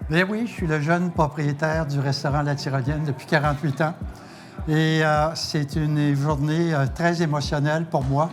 Bien oui, je suis le jeune propriétaire du restaurant La Tyrolienne depuis 48 ans. Et c'est une journée très émotionnelle pour moi,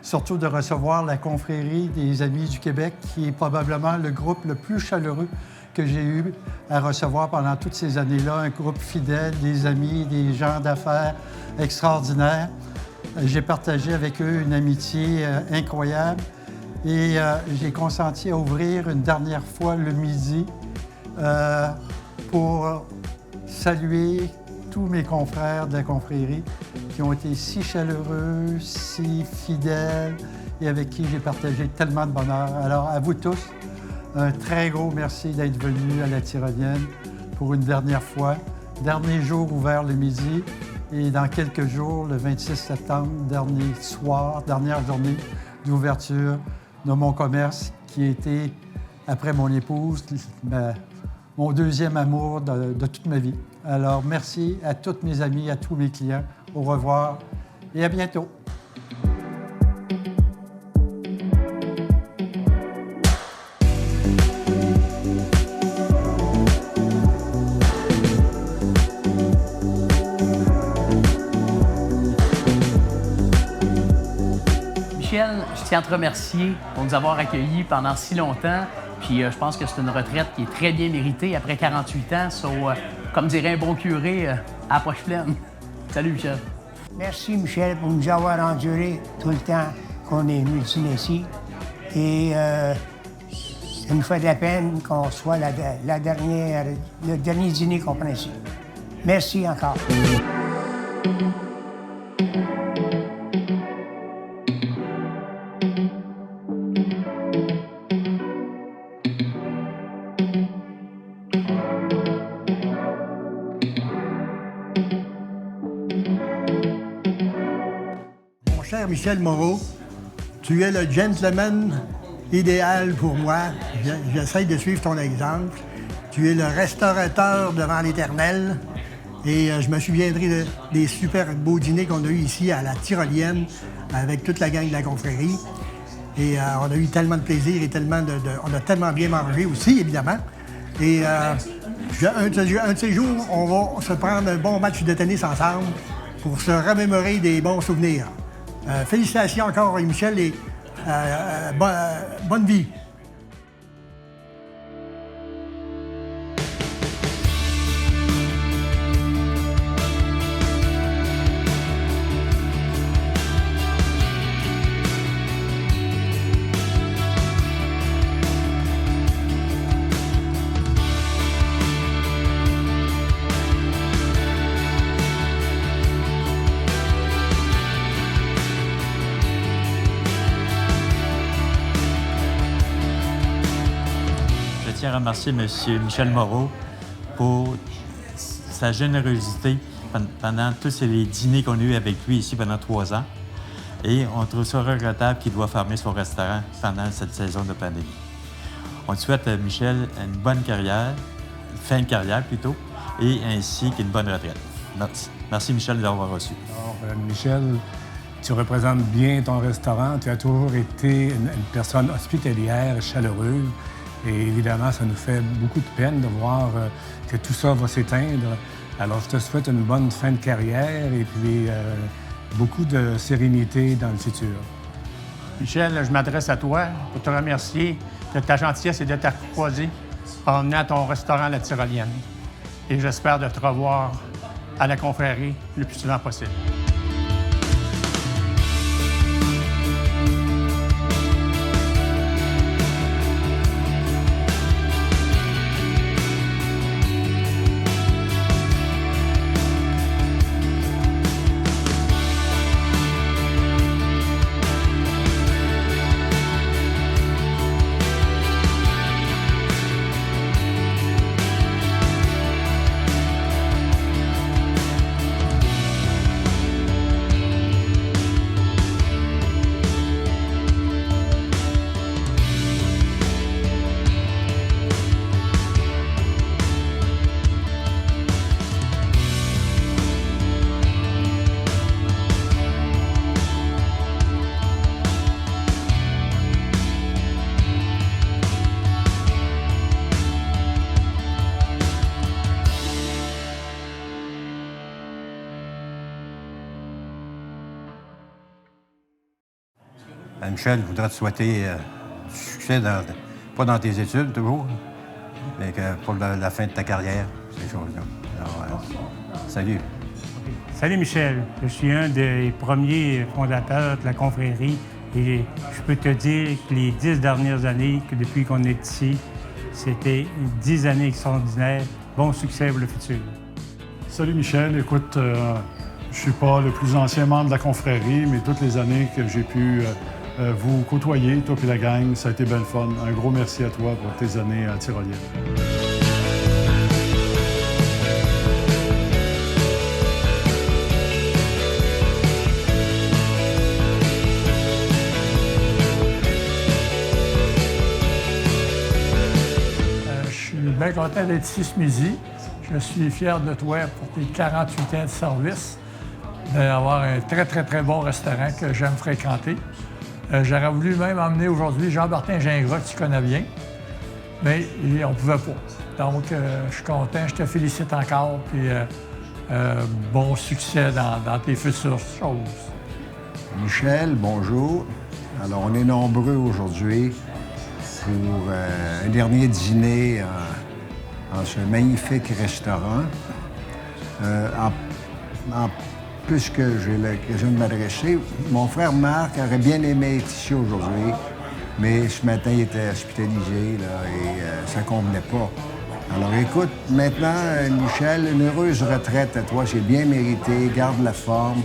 surtout de recevoir la confrérie des Amis du Québec, qui est probablement le groupe le plus chaleureux que j'ai eu à recevoir pendant toutes ces années-là. Un groupe fidèle, des amis, des gens d'affaires extraordinaires. J'ai partagé avec eux une amitié incroyable et j'ai consenti à ouvrir une dernière fois le midi pour saluer tous mes confrères de la confrérie qui ont été si chaleureux, si fidèles et avec qui j'ai partagé tellement de bonheur. Alors, à vous tous, un très gros merci d'être venus à la Tyrolienne pour une dernière fois. Dernier jour ouvert le midi et dans quelques jours, le 26 septembre, dernier soir, dernière journée d'ouverture de mon commerce qui a été, après mon épouse, mon deuxième amour de toute ma vie. Alors, merci à tous mes amis, à tous mes clients. Au revoir et à bientôt. Michel, je tiens à te remercier pour nous avoir accueillis pendant si longtemps. Puis je pense que c'est une retraite qui est très bien méritée après 48 ans. Comme dirait un bon curé, à la poche pleine. Salut, Michel. Merci, Michel, pour nous avoir enduré tout le temps qu'on est venu ici. Et ça nous fait de la peine qu'on soit le dernier dîner qu'on prend ici. Merci encore. Cher Michel Moreau, tu es le gentleman idéal pour moi. J'essaie de suivre ton exemple. Tu es le restaurateur devant l'éternel. Et je me souviendrai des super beaux dîners qu'on a eus ici à la Tyrolienne avec toute la gang de la confrérie. Et on a eu tellement de plaisir et on a tellement bien mangé aussi, évidemment. Et un de ces jours, on va se prendre un bon match de tennis ensemble pour se remémorer des bons souvenirs. Félicitations encore, Michel, et bonne vie. Je tiens à remercier M. Michel Moreau pour sa générosité pendant tous les dîners qu'on a eus avec lui ici pendant 3 ans. Et on trouve ça regrettable qu'il doit fermer son restaurant pendant cette saison de pandémie. On te souhaite, Michel, une bonne carrière, une fin de carrière plutôt, et ainsi qu'une bonne retraite. Merci. Merci, Michel, de l'avoir reçu. Alors, Michel, tu représentes bien ton restaurant. Tu as toujours été une personne hospitalière, chaleureuse. Et évidemment, ça nous fait beaucoup de peine de voir que tout ça va s'éteindre. Alors, je te souhaite une bonne fin de carrière et puis beaucoup de sérénité dans le futur. Michel, je m'adresse à toi pour te remercier de ta gentillesse et de ta courtoisie en venant à ton restaurant La Tyrolienne. Et j'espère de te revoir à la confrérie le plus souvent possible. Michel, je voudrais te souhaiter du succès, pas dans tes études toujours, mais pour la fin de ta carrière, ces choses-là. Alors, salut. Salut Michel, je suis un des premiers fondateurs de la confrérie et je peux te dire que les 10 dernières années, que depuis qu'on est ici, c'était 10 années extraordinaires. Bon succès pour le futur. Salut Michel, écoute, je suis pas le plus ancien membre de la confrérie, mais toutes les années que j'ai pu vous côtoyer, toi et la gang, ça a été belle fun. Un gros merci à toi pour tes années à Tyrolienne. Je suis bien content d'être ici ce midi. Je suis fier de toi pour tes 48 ans de service, d'avoir un très, très, très bon restaurant que j'aime fréquenter. J'aurais voulu même emmener aujourd'hui Jean-Martin Gingras, que tu connais bien, mais on ne pouvait pas. Donc, je suis content, je te félicite encore, puis bon succès dans tes futures choses. Michel, bonjour. Alors, on est nombreux aujourd'hui pour un dernier dîner dans ce magnifique restaurant. Puisque j'ai l'occasion de m'adresser, mon frère Marc aurait bien aimé être ici aujourd'hui, mais ce matin, il était hospitalisé là, et ça ne convenait pas. Alors écoute, maintenant, Michel, une heureuse retraite à toi, c'est bien mérité, garde la forme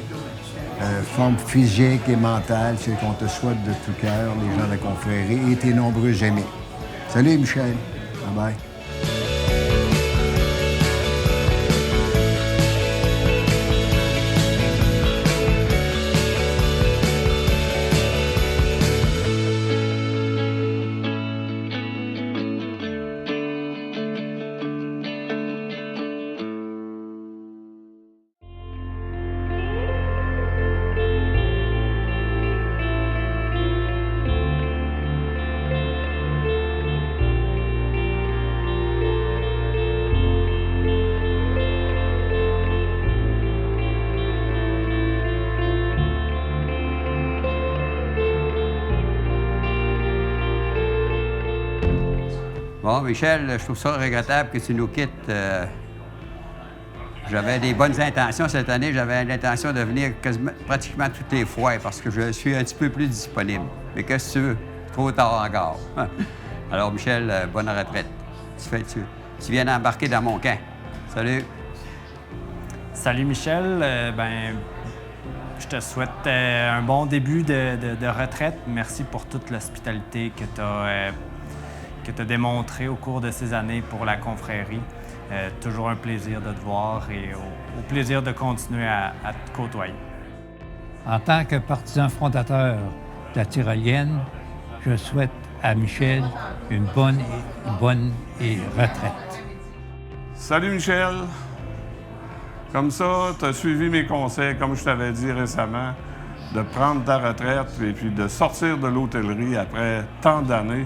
physique et mentale, c'est qu'on te souhaite de tout cœur, les gens de la confrérie et tes nombreux amis. Salut Michel, bye-bye. Bon, Michel, je trouve ça regrettable que tu nous quittes. J'avais des bonnes intentions cette année. J'avais l'intention de venir pratiquement toutes les fois parce que je suis un petit peu plus disponible. Mais qu'est-ce que tu veux? Trop tard encore. Alors, Michel, bonne retraite. Tu viens d'embarquer dans mon camp. Salut. Salut, Michel. Je te souhaite un bon début de retraite. Merci pour toute l'hospitalité que tu as démontré au cours de ces années pour la confrérie. Toujours un plaisir de te voir et au plaisir de continuer à te côtoyer. En tant que partisan fondateur de la Tyrolienne, je souhaite à Michel une bonne retraite. Salut Michel! Comme ça, tu as suivi mes conseils, comme je t'avais dit récemment, de prendre ta retraite et puis de sortir de l'hôtellerie après tant d'années.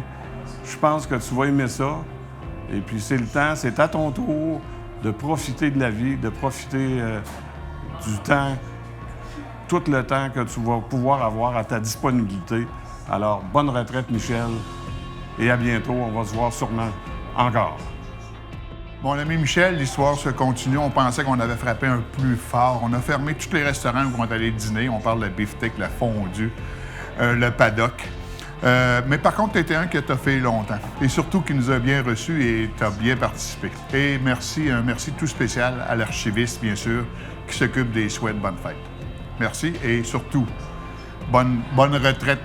Je pense que tu vas aimer ça. Et puis c'est le temps, c'est à ton tour de profiter de la vie, de profiter du temps, tout le temps que tu vas pouvoir avoir à ta disponibilité. Alors, bonne retraite, Michel, et à bientôt. On va se voir sûrement encore. Mon ami Michel, l'histoire se continue. On pensait qu'on avait frappé un plus fort. On a fermé tous les restaurants où on est allé dîner. On parle de la beefsteak, la fondue, le paddock. Mais par contre, tu étais un qui t'a fait longtemps et surtout qui nous a bien reçus et tu as bien participé. Et un merci tout spécial à l'archiviste, bien sûr, qui s'occupe des souhaits de bonne fête. Merci et surtout, bonne retraite.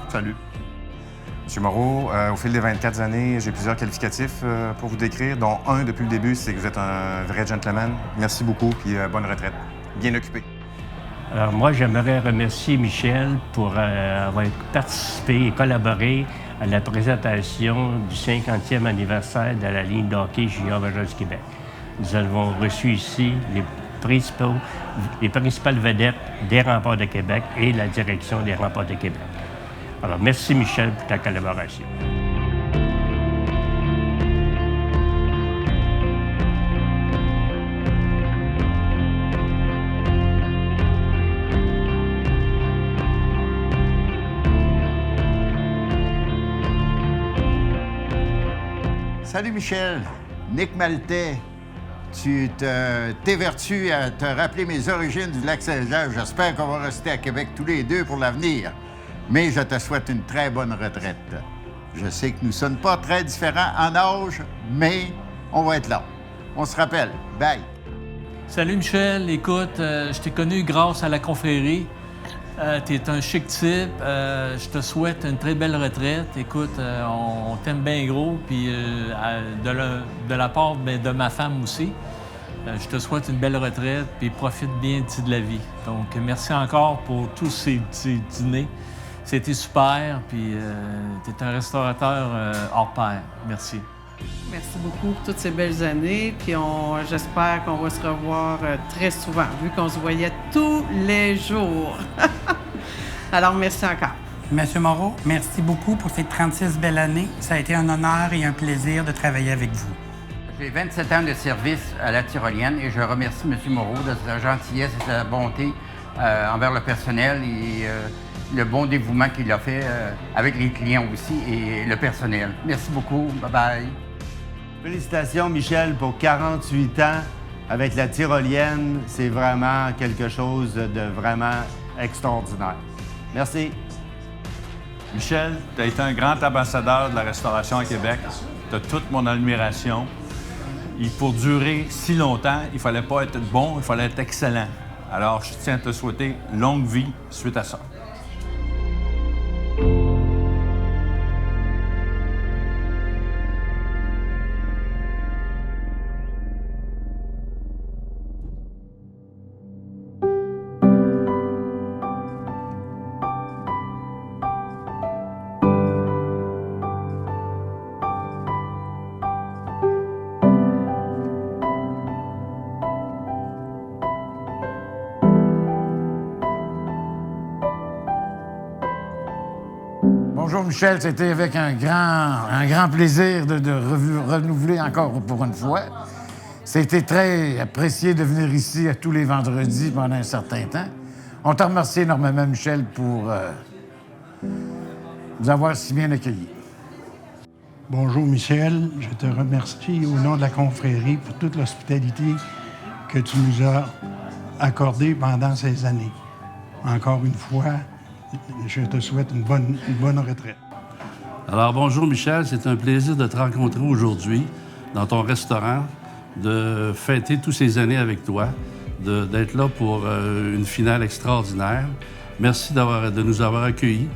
Salut. M. Moreau, au fil des 24 années, j'ai plusieurs qualificatifs pour vous décrire, dont un depuis le début, c'est que vous êtes un vrai gentleman. Merci beaucoup, puis bonne retraite. Bien occupé. Alors moi, j'aimerais remercier Michel pour avoir participé et collaboré à la présentation du 50e anniversaire de la ligne de hockey junior majeur du Québec. Nous avons reçu ici les principales vedettes des Remparts de Québec et la direction des Remparts de Québec. Alors, merci Michel pour ta collaboration. Salut Michel. Nick Maltais. Tu t'évertues à te rappeler mes origines du Lac-Saint-Jean. J'espère qu'on va rester à Québec tous les deux pour l'avenir. Mais je te souhaite une très bonne retraite. Je sais que nous ne sommes pas très différents en âge, mais on va être là. On se rappelle. Bye. Salut Michel, écoute, je t'ai connu grâce à la confrérie. T'es un chic type. Je te souhaite une très belle retraite. Écoute, on t'aime bien gros, puis de la part de ma femme aussi. Je te souhaite une belle retraite, puis profite bien de la vie. Donc, merci encore pour tous ces dîners. C'était super, puis t'es un restaurateur hors pair. Merci. Merci beaucoup pour toutes ces belles années, puis j'espère qu'on va se revoir très souvent, vu qu'on se voyait tous les jours. Alors, merci encore. Monsieur Moreau, merci beaucoup pour ces 36 belles années. Ça a été un honneur et un plaisir de travailler avec vous. J'ai 27 ans de service à la Tyrolienne et je remercie M. Moreau de sa gentillesse et sa bonté envers le personnel et le bon dévouement qu'il a fait avec les clients aussi et le personnel. Merci beaucoup. Bye-bye. Félicitations, Michel, pour 48 ans avec la Tyrolienne. C'est vraiment quelque chose de vraiment extraordinaire. Merci. Michel, tu as été un grand ambassadeur de la restauration à Québec. Tu as toute mon admiration. Et pour durer si longtemps, il ne fallait pas être bon, il fallait être excellent. Alors, je tiens à te souhaiter longue vie suite à ça. Bonjour Michel, c'était avec un grand plaisir de renouveler encore pour une fois. C'était très apprécié de venir ici à tous les vendredis pendant un certain temps. On te remercie énormément, Michel, pour nous avoir si bien accueillis. Bonjour Michel, je te remercie au nom de la confrérie pour toute l'hospitalité que tu nous as accordée pendant ces années. Encore une fois, je te souhaite une bonne retraite. Alors, bonjour Michel, c'est un plaisir de te rencontrer aujourd'hui dans ton restaurant, de fêter toutes ces années avec toi, d'être là pour une finale extraordinaire. Merci de nous avoir accueillis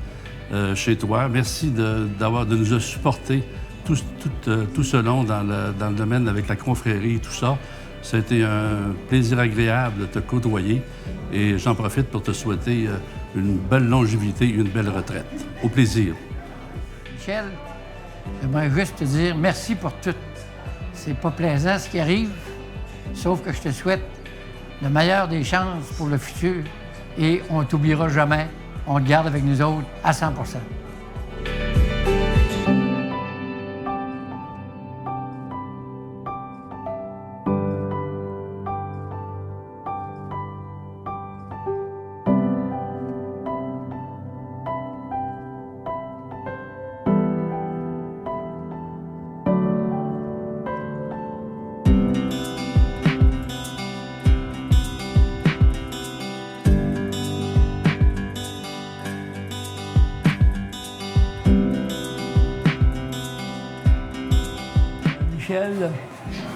chez toi. Merci de nous supporter tout ce long dans le domaine avec la confrérie et tout ça. Ça a été un plaisir agréable de te côtoyer et j'en profite pour te souhaiter une belle longévité et une belle retraite. Au plaisir. Michel, j'aimerais juste te dire merci pour tout. C'est pas plaisant ce qui arrive, sauf que je te souhaite le meilleur des chances pour le futur et on t'oubliera jamais. On te garde avec nous autres à 100%. Michel,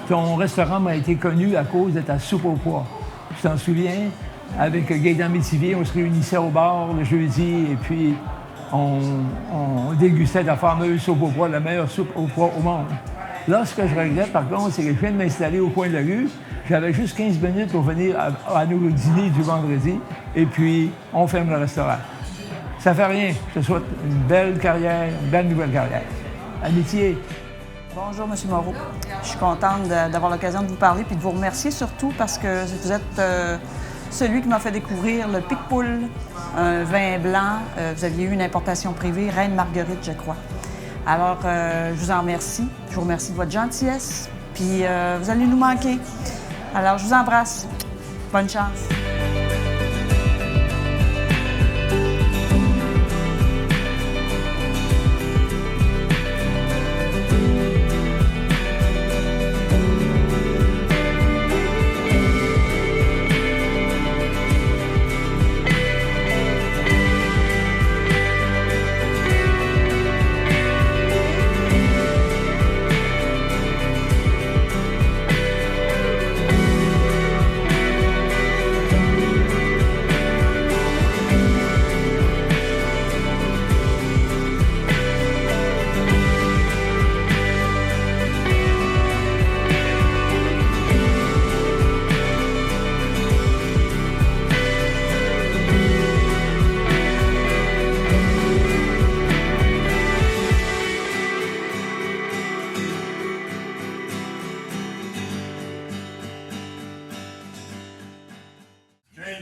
ton restaurant m'a été connu à cause de ta soupe au pois. Tu t'en souviens? Avec Gaëtan Métivier, on se réunissait au bar le jeudi et puis on dégustait ta fameuse soupe au pois, la meilleure soupe au pois au monde. Là, ce que je regrette, par contre, c'est que je viens de m'installer au coin de la rue. J'avais juste 15 minutes pour venir à nos dîners du vendredi et puis on ferme le restaurant. Ça fait rien. Je te souhaite une belle carrière, une belle nouvelle carrière. Amitié. Bonjour, M. Moreau. Je suis contente d'avoir l'occasion de vous parler puis de vous remercier surtout parce que vous êtes celui qui m'a fait découvrir le Picpoul, un vin blanc. Vous aviez eu une importation privée, Reine Marguerite, je crois. Alors, je vous en remercie. Je vous remercie de votre gentillesse. Puis, vous allez nous manquer. Alors, je vous embrasse. Bonne chance.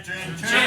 drink, drink.